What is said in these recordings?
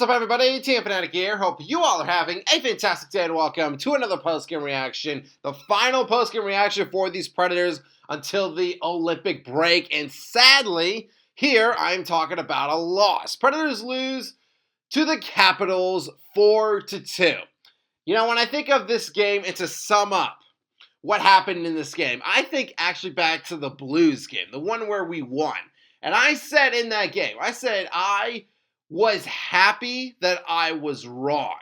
up, everybody? Team Fanatic here. Hope you all are having a fantastic day and welcome to another post-game reaction. The final post-game reaction for these Predators until the Olympic break. And sadly, here I'm talking about a loss. Predators lose to the Capitals 4-2. You know, when I think of this game, and to sum up what happened in this game, I think actually back to the Blues game, the one where we won. And I said in that game, I was happy that I was wrong.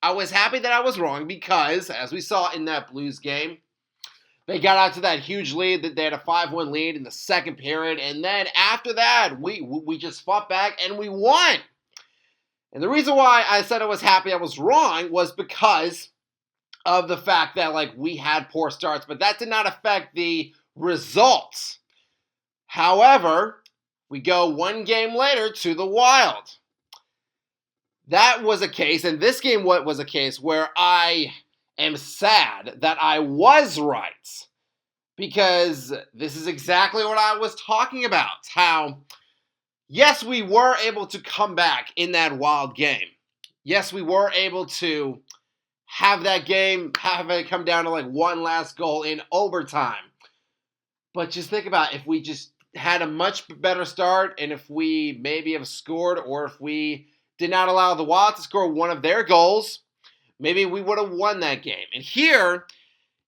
I was happy that I was wrong because, as we saw in that Blues game, they got out to that huge lead. That they had a 5-1 lead in the second period. And then after that, we just fought back and we won. And the reason why I said I was happy I was wrong was because of the fact that, we had poor starts. But that did not affect the results. However, we go one game later to the Wild. That was a case, and this game was a case where I am sad that I was right. Because this is exactly what I was talking about. How, yes, we were able to come back in that Wild game. Yes, we were able to have that game, have it come down to one last goal in overtime. But just think about if we just had a much better start, and if we maybe have scored, or if we did not allow the Wild to score one of their goals, maybe we would have won that game. And here,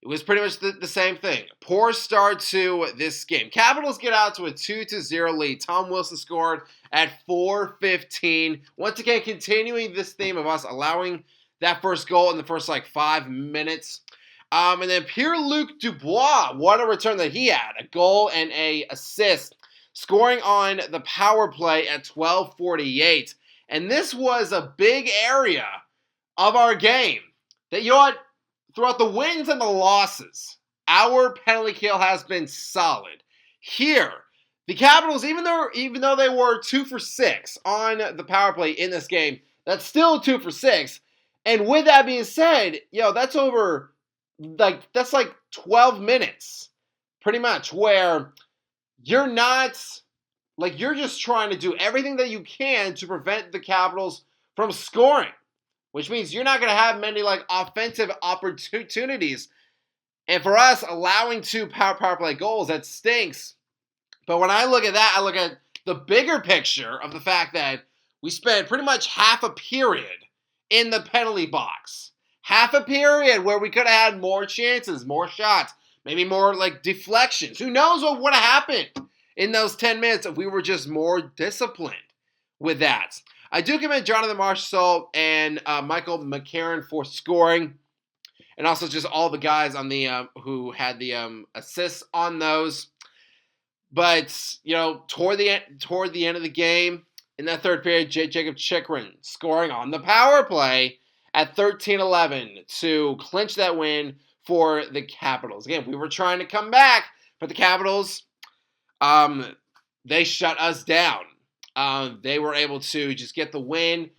it was pretty much the same thing. Poor start to this game. Capitals get out to a 2-0 lead. Tom Wilson scored at 4:15. Once again, continuing this theme of us allowing that first goal in the first 5 minutes. And then Pierre-Luc Dubois, what a return that he had. A goal and an assist, scoring on the power play at 12:48. And this was a big area of our game. That, throughout the wins and the losses, our penalty kill has been solid. Here, the Capitals, even though they were 2 for 6 on the power play in this game, that's still 2 for 6. And with that being said, that's over... that's 12 minutes, pretty much, where you're not, you're just trying to do everything that you can to prevent the Capitals from scoring, which means you're not going to have many, offensive opportunities. And for us, allowing 2 power play goals, that stinks. But when I look at that, I look at the bigger picture of the fact that we spent pretty much half a period in the penalty box. Half a period where we could have had more chances, more shots, maybe more deflections. Who knows what would have happened in those 10 minutes if we were just more disciplined with that. I do commend Jonathan Marchessault and Michael McCarron for scoring, and also just all the guys on the who had the assists on those. But toward the end of the game, in that third period, Jacob Chychrun scoring on the power play at 13-11 to clinch that win for the Capitals. Again, we were trying to come back, but the Capitals, they shut us down. They were able to just get the win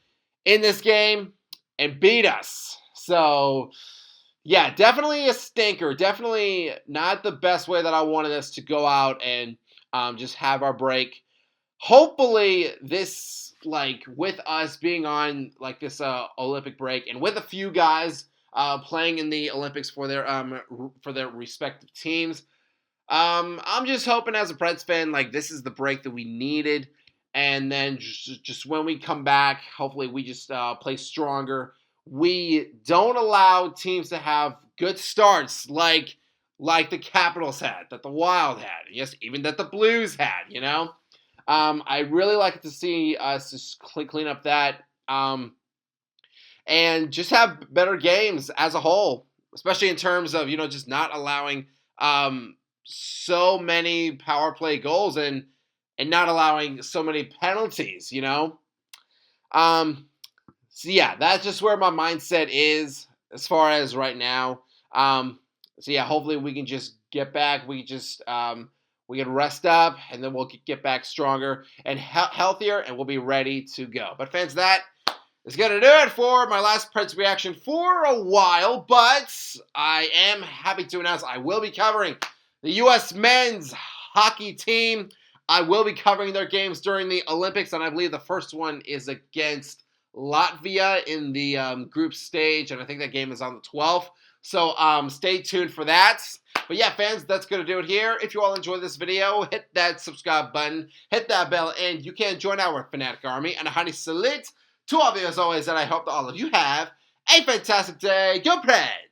in this game and beat us. So, yeah, definitely a stinker. Definitely not the best way that I wanted us to go out and just have our break. Hopefully, this... with us being on this Olympic break, and with a few guys playing in the Olympics for their respective teams, I'm just hoping as a Preds fan, this is the break that we needed, and then just when we come back, hopefully we just play stronger. We don't allow teams to have good starts like the Capitals had, that the Wild had, yes, even that the Blues had, I really like to see us just clean up that and just have better games as a whole, especially in terms of, just not allowing so many power play goals and not allowing so many penalties, So, yeah, that's just where my mindset is as far as right now. So, yeah, hopefully we can just get back. We can rest up, and then we'll get back stronger and healthier, and we'll be ready to go. But fans, that is going to do it for my last Preds reaction for a while. But I am happy to announce I will be covering the U.S. men's hockey team. I will be covering their games during the Olympics, and I believe the first one is against Latvia in the group stage, and I think that game is on the 12th. So stay tuned for that. But yeah, fans, that's going to do it here. If you all enjoyed this video, hit that subscribe button, hit that bell, and you can join our Fanatic Army. And a honey salute to all of you as always, and I hope that all of you have a fantastic day. Go Preds!